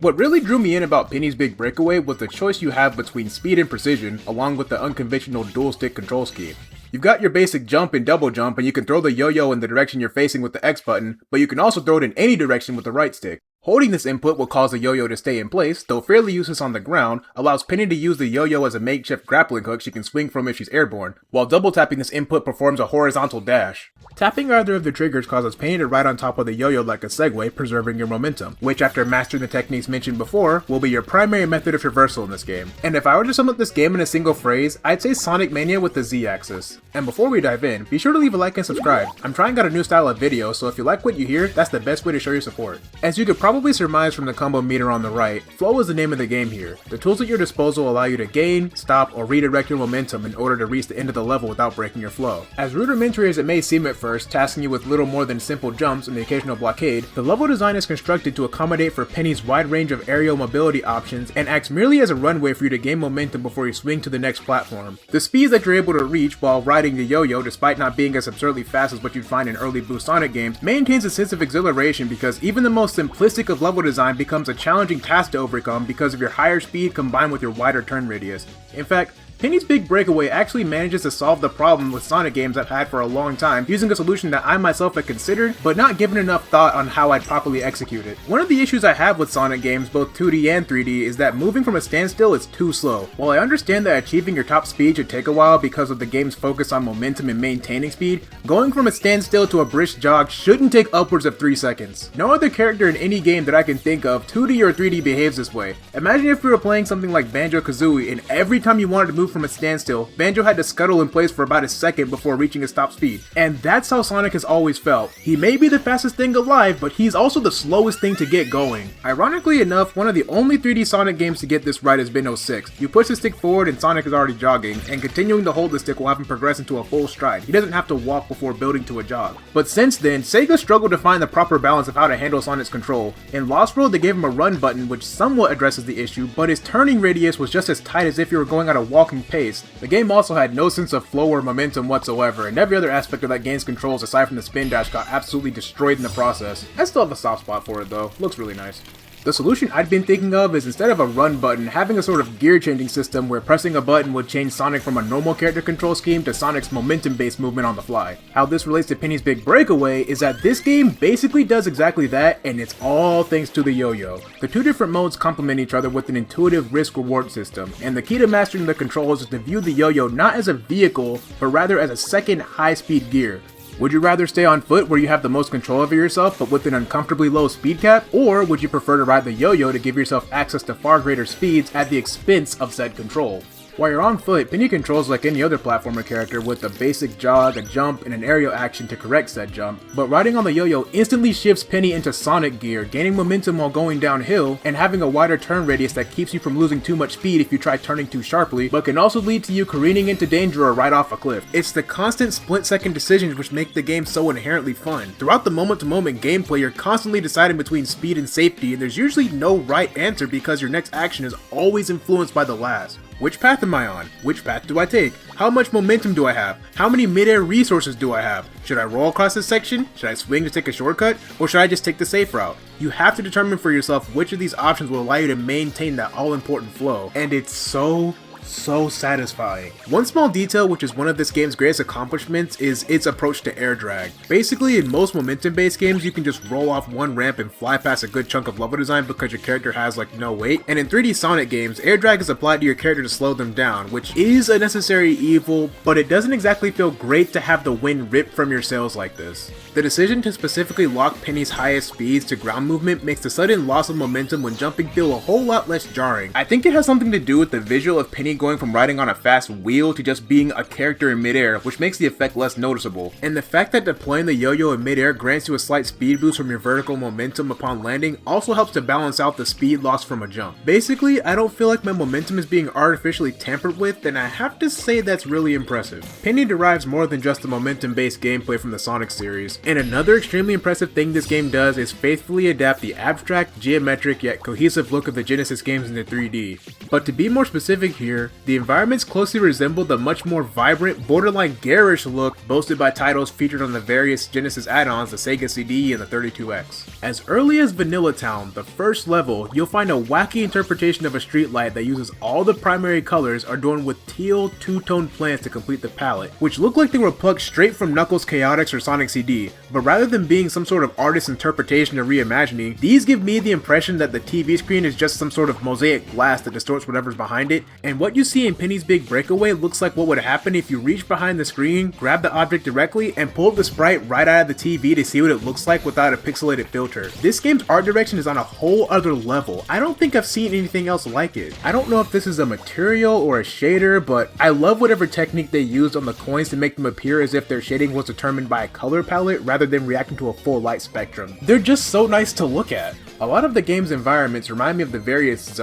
What really drew me in about Penny's Big Breakaway was the choice you have between speed and precision, along with the unconventional dual-stick control scheme. You've got your basic jump and double jump, and you can throw the yo-yo in the direction you're facing with the X button, but you can also throw it in any direction with the right stick. Holding this input will cause the yo-yo to stay in place, though fairly useless on the ground, allows Penny to use the yo-yo as a makeshift grappling hook she can swing from if she's airborne, while double tapping this input performs a horizontal dash. Tapping either of the triggers causes Penny to ride on top of the yo-yo like a Segway, preserving your momentum, which after mastering the techniques mentioned before, will be your primary method of traversal in this game. And if I were to sum up this game in a single phrase, I'd say Sonic Mania with the Z-axis. And before we dive in, be sure to leave a like and subscribe. I'm trying out a new style of video, so if you like what you hear, that's the best way to show your support. As you could probably surmise from the combo meter on the right, flow is the name of the game here. The tools at your disposal allow you to gain, stop, or redirect your momentum in order to reach the end of the level without breaking your flow. As rudimentary as it may seem at first, tasking you with little more than simple jumps and the occasional blockade, the level design is constructed to accommodate for Penny's wide range of aerial mobility options and acts merely as a runway for you to gain momentum before you swing to the next platform. The speeds that you're able to reach while riding the yo-yo, despite not being as absurdly fast as what you'd find in early Blue Sonic games, maintains a sense of exhilaration because even the most simplistic of level design becomes a challenging task to overcome because of your higher speed combined with your wider turn radius. In fact, Penny's Big Breakaway actually manages to solve the problem with Sonic games I've had for a long time, using a solution that I myself had considered, but not given enough thought on how I'd properly execute it. One of the issues I have with Sonic games, both 2D and 3D, is that moving from a standstill is too slow. While I understand that achieving your top speed should take a while because of the game's focus on momentum and maintaining speed, going from a standstill to a brisk jog shouldn't take upwards of 3 seconds. No other character in any game that I can think of, 2D or 3D, behaves this way. Imagine if we were playing something like Banjo-Kazooie and every time you wanted to move from a standstill, Banjo had to scuttle in place for about a second before reaching his top speed. And that's how Sonic has always felt. He may be the fastest thing alive, but he's also the slowest thing to get going. Ironically enough, one of the only 3D Sonic games to get this right has been 06. You push the stick forward and Sonic is already jogging, and continuing to hold the stick will have him progress into a full stride. He doesn't have to walk before building to a jog. But since then, Sega struggled to find the proper balance of how to handle Sonic's control. In Lost World, they gave him a run button which somewhat addresses the issue, but his turning radius was just as tight as if you were going at a walking pace. The game also had no sense of flow or momentum whatsoever, and every other aspect of that game's controls aside from the spin dash got absolutely destroyed in the process. I still have a soft spot for it though, looks really nice. The solution I'd been thinking of is instead of a run button, having a sort of gear changing system where pressing a button would change Sonic from a normal character control scheme to Sonic's momentum based movement on the fly. How this relates to Penny's Big Breakaway is that this game basically does exactly that, and it's all thanks to the yo-yo. The two different modes complement each other with an intuitive risk reward system, and the key to mastering the controls is to view the yo-yo not as a vehicle, but rather as a second high speed gear. Would you rather stay on foot where you have the most control over yourself but with an uncomfortably low speed cap, or would you prefer to ride the yo-yo to give yourself access to far greater speeds at the expense of said control? While you're on foot, Penny controls like any other platformer character with a basic jog, a jump, and an aerial action to correct said jump, but riding on the yo-yo instantly shifts Penny into Sonic gear, gaining momentum while going downhill, and having a wider turn radius that keeps you from losing too much speed if you try turning too sharply, but can also lead to you careening into danger or right off a cliff. It's the constant split-second decisions which make the game so inherently fun. Throughout the moment-to-moment gameplay, you're constantly deciding between speed and safety, and there's usually no right answer because your next action is always influenced by the last. Which path am I on? Which path do I take? How much momentum do I have? How many mid-air resources do I have? Should I roll across this section? Should I swing to take a shortcut? Or should I just take the safe route? You have to determine for yourself which of these options will allow you to maintain that all-important flow. And it's so satisfying. One small detail which is one of this game's greatest accomplishments is its approach to air drag. Basically, in most momentum based games you can just roll off one ramp and fly past a good chunk of level design because your character has like no weight, and in 3D Sonic games air drag is applied to your character to slow them down, which is a necessary evil, but it doesn't exactly feel great to have the wind ripped from your sails like this. The decision to specifically lock Penny's highest speeds to ground movement makes the sudden loss of momentum when jumping feel a whole lot less jarring. I think it has something to do with the visual of Penny going from riding on a fast wheel to just being a character in midair, which makes the effect less noticeable. And the fact that deploying the yo-yo in midair grants you a slight speed boost from your vertical momentum upon landing also helps to balance out the speed loss from a jump. Basically, I don't feel like my momentum is being artificially tampered with, and I have to say that's really impressive. Penny derives more than just the momentum-based gameplay from the Sonic series, and another extremely impressive thing this game does is faithfully adapt the abstract, geometric, yet cohesive look of the Genesis games into 3D. But to be more specific here, here, the environments closely resemble the much more vibrant, borderline garish look boasted by titles featured on the various Genesis add-ons, the Sega CD and the 32X. As early as Vanilla Town, the first level, you'll find a wacky interpretation of a streetlight that uses all the primary colors adorned with teal two-tone plants to complete the palette, which look like they were plucked straight from Knuckles Chaotix or Sonic CD, but rather than being some sort of artist's interpretation or reimagining, these give me the impression that the TV screen is just some sort of mosaic glass that distorts whatever's behind it, and what you see in Penny's Big Breakaway looks like what would happen if you reach behind the screen, grab the object directly, and pull the sprite right out of the TV to see what it looks like without a pixelated filter. This game's art direction is on a whole other level. I don't think I've seen anything else like it. I don't know if this is a material or a shader, but I love whatever technique they used on the coins to make them appear as if their shading was determined by a color palette rather than reacting to a full light spectrum. They're just so nice to look at. A lot of the game's environments remind me of the various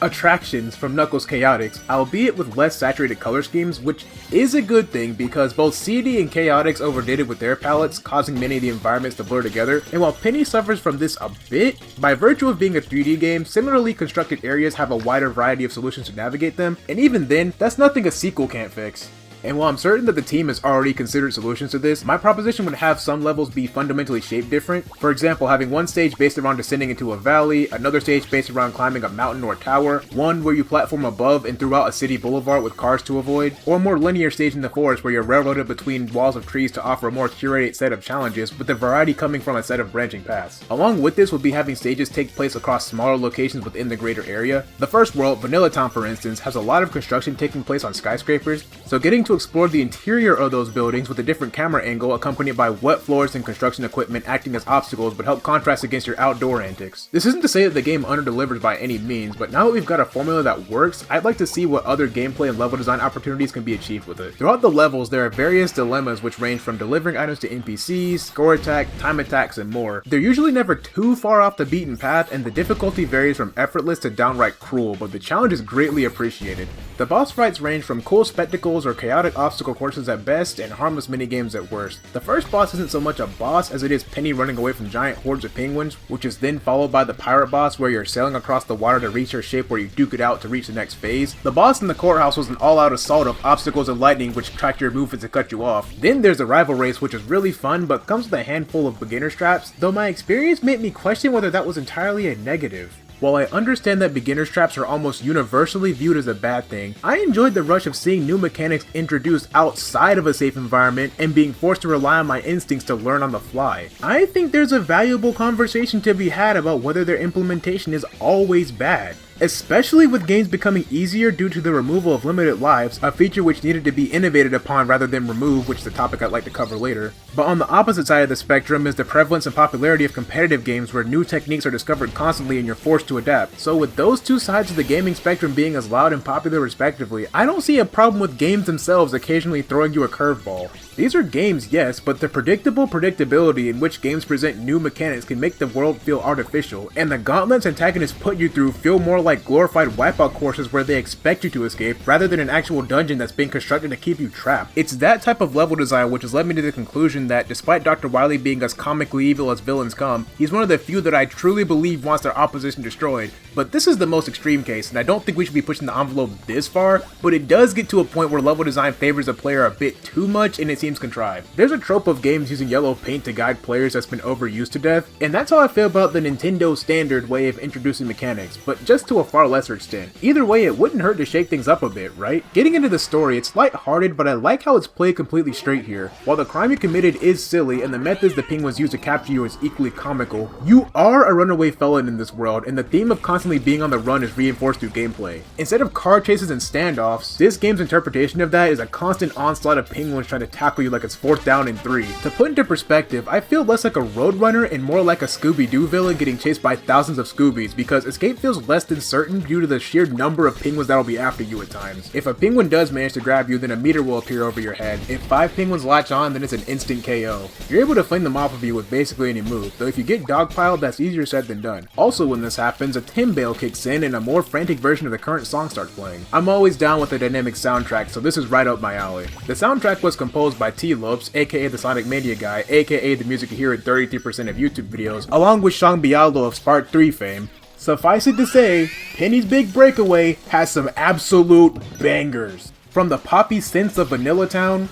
attractions from Knuckles Chaotix, albeit with less saturated color schemes, which is a good thing because both CD and Chaotix overdid it with their palettes, causing many of the environments to blur together, and while Penny suffers from this a bit, by virtue of being a 3D game, similarly constructed areas have a wider variety of solutions to navigate them, and even then, that's nothing a sequel can't fix. And while I'm certain that the team has already considered solutions to this, my proposition would have some levels be fundamentally shaped different. For example, having one stage based around descending into a valley, another stage based around climbing a mountain or tower, one where you platform above and throughout a city boulevard with cars to avoid, or a more linear stage in the forest where you're railroaded between walls of trees to offer a more curated set of challenges, with the variety coming from a set of branching paths. Along with this would be having stages take place across smaller locations within the greater area. The first world, Vanilla Town for instance, has a lot of construction taking place on skyscrapers, so getting to explore the interior of those buildings with a different camera angle accompanied by wet floors and construction equipment acting as obstacles would help contrast against your outdoor antics. This isn't to say that the game underdelivers by any means, but now that we've got a formula that works, I'd like to see what other gameplay and level design opportunities can be achieved with it. Throughout the levels, there are various dilemmas which range from delivering items to NPCs, score attack, time attacks, and more. They're usually never too far off the beaten path, and the difficulty varies from effortless to downright cruel, but the challenge is greatly appreciated. The boss fights range from cool spectacles or chaotic obstacle courses at best and harmless minigames at worst. The first boss isn't so much a boss as it is Penny running away from giant hordes of penguins, which is then followed by the pirate boss where you're sailing across the water to reach your ship where you duke it out to reach the next phase. The boss in the courthouse was an all-out assault of obstacles and lightning which track your movements and cut you off. Then there's a rival race which is really fun but comes with a handful of beginner traps, though my experience made me question whether that was entirely a negative. While I understand that beginner's traps are almost universally viewed as a bad thing, I enjoyed the rush of seeing new mechanics introduced outside of a safe environment and being forced to rely on my instincts to learn on the fly. I think there's a valuable conversation to be had about whether their implementation is always bad. Especially with games becoming easier due to the removal of limited lives, a feature which needed to be innovated upon rather than removed, which is a topic I'd like to cover later. But on the opposite side of the spectrum is the prevalence and popularity of competitive games where new techniques are discovered constantly and you're forced to adapt. So with those two sides of the gaming spectrum being as loud and popular respectively, I don't see a problem with games themselves occasionally throwing you a curveball. These are games, yes, but the predictable predictability in which games present new mechanics can make the world feel artificial, and the gauntlets antagonists put you through feel more like glorified wipeout courses where they expect you to escape, rather than an actual dungeon that's being constructed to keep you trapped. It's that type of level design which has led me to the conclusion that despite Dr. Wily being as comically evil as villains come, he's one of the few that I truly believe wants their opposition destroyed. But this is the most extreme case, and I don't think we should be pushing the envelope this far, but it does get to a point where level design favors a player a bit too much and it seems contrived. There's a trope of games using yellow paint to guide players that's been overused to death, and that's how I feel about the Nintendo standard way of introducing mechanics, but just to a far lesser extent. Either way, it wouldn't hurt to shake things up a bit, right? Getting into the story, it's lighthearted, but I like how it's played completely straight here. While the crime you committed is silly, and the methods the penguins use to capture you is equally comical, you are a runaway felon in this world, and the theme of constantly being on the run is reinforced through gameplay. Instead of car chases and standoffs, this game's interpretation of that is a constant onslaught of penguins trying to tackle you like it's 4th down and 3. To put into perspective, I feel less like a roadrunner and more like a Scooby-Doo villain getting chased by thousands of Scoobies, because escape feels less than certain due to the sheer number of penguins that'll be after you at times. If a penguin does manage to grab you, then a meter will appear over your head. If 5 penguins latch on, then it's an instant KO. You're able to fling them off of you with basically any move, though if you get dogpiled, that's easier said than done. Also when this happens, a timbale kicks in and a more frantic version of the current song starts playing. I'm always down with a dynamic soundtrack, so this is right up my alley. The soundtrack was composed by T. Lopes, aka the Sonic Mania guy, aka the music you hear in 33% of YouTube videos, along with Sean Bialo of Spark 3 fame. Suffice it to say, Penny's Big Breakaway has some absolute bangers. From the poppy synths of Vanilla Town,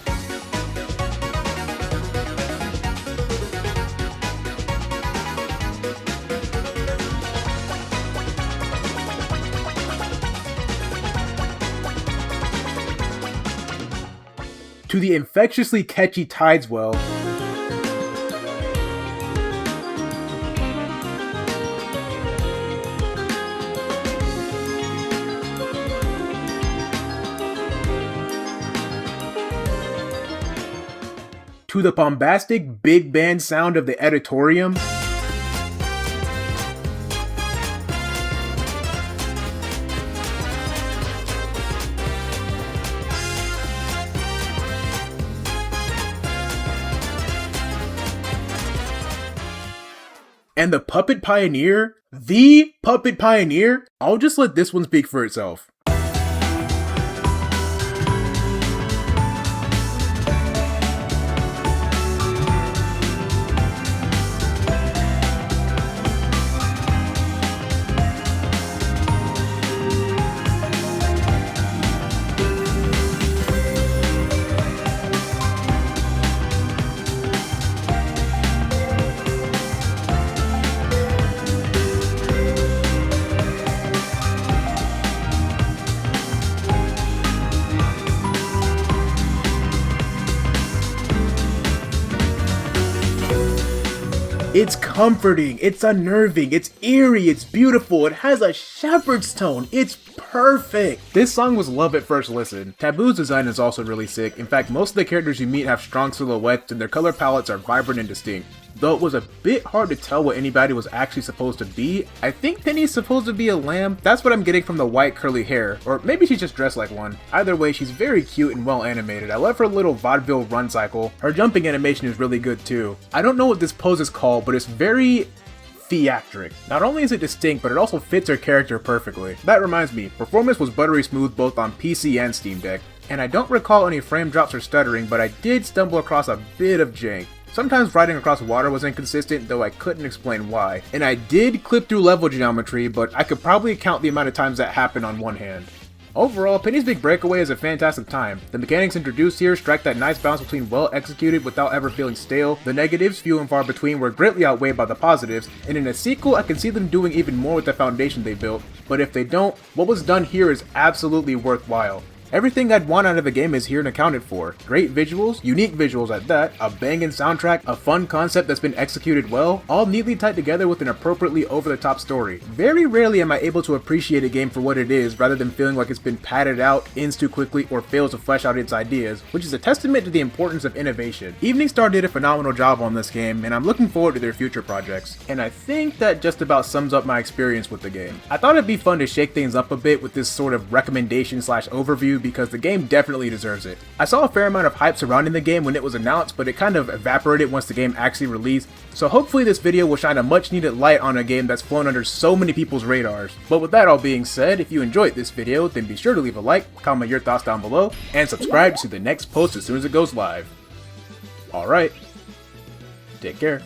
to the infectiously catchy Tideswell, to the bombastic big band sound of the Editorium, and the Puppet Pioneer, I'll just let this one speak for itself. It's comforting, it's unnerving, it's eerie, it's beautiful, it has a shepherd's tone, it's perfect! This song was love at first listen. Taboo's design is also really sick. In fact, most of the characters you meet have strong silhouettes and their color palettes are vibrant and distinct. Though it was a bit hard to tell what anybody was actually supposed to be. I think Penny's supposed to be a lamb. That's what I'm getting from the white curly hair, or maybe she's just dressed like one. Either way, she's very cute and well animated. I love her little vaudeville run cycle. Her jumping animation is really good too. I don't know what this pose is called, but it's very theatric. Not only is it distinct, but it also fits her character perfectly. That reminds me, performance was buttery smooth both on PC and Steam Deck. And I don't recall any frame drops or stuttering, but I did stumble across a bit of jank. Sometimes riding across water was inconsistent, though I couldn't explain why. And I did clip through level geometry, but I could probably count the amount of times that happened on one hand. Overall, Penny's Big Breakaway is a fantastic time. The mechanics introduced here strike that nice balance between well executed without ever feeling stale. The negatives, few and far between, were greatly outweighed by the positives, and in a sequel I can see them doing even more with the foundation they built. But if they don't, what was done here is absolutely worthwhile. Everything I'd want out of a game is here and accounted for. Great visuals, unique visuals at that, a banging soundtrack, a fun concept that's been executed well, all neatly tied together with an appropriately over-the-top story. Very rarely am I able to appreciate a game for what it is rather than feeling like it's been padded out, ends too quickly, or fails to flesh out its ideas, which is a testament to the importance of innovation. Evening Star did a phenomenal job on this game, and I'm looking forward to their future projects. And I think that just about sums up my experience with the game. I thought it'd be fun to shake things up a bit with this sort of recommendation/overview because the game definitely deserves it. I saw a fair amount of hype surrounding the game when it was announced, but it kind of evaporated once the game actually released, so hopefully this video will shine a much needed light on a game that's flown under so many people's radars. But with that all being said, if you enjoyed this video, then be sure to leave a like, comment your thoughts down below, and subscribe to see the next post as soon as it goes live. Alright, take care.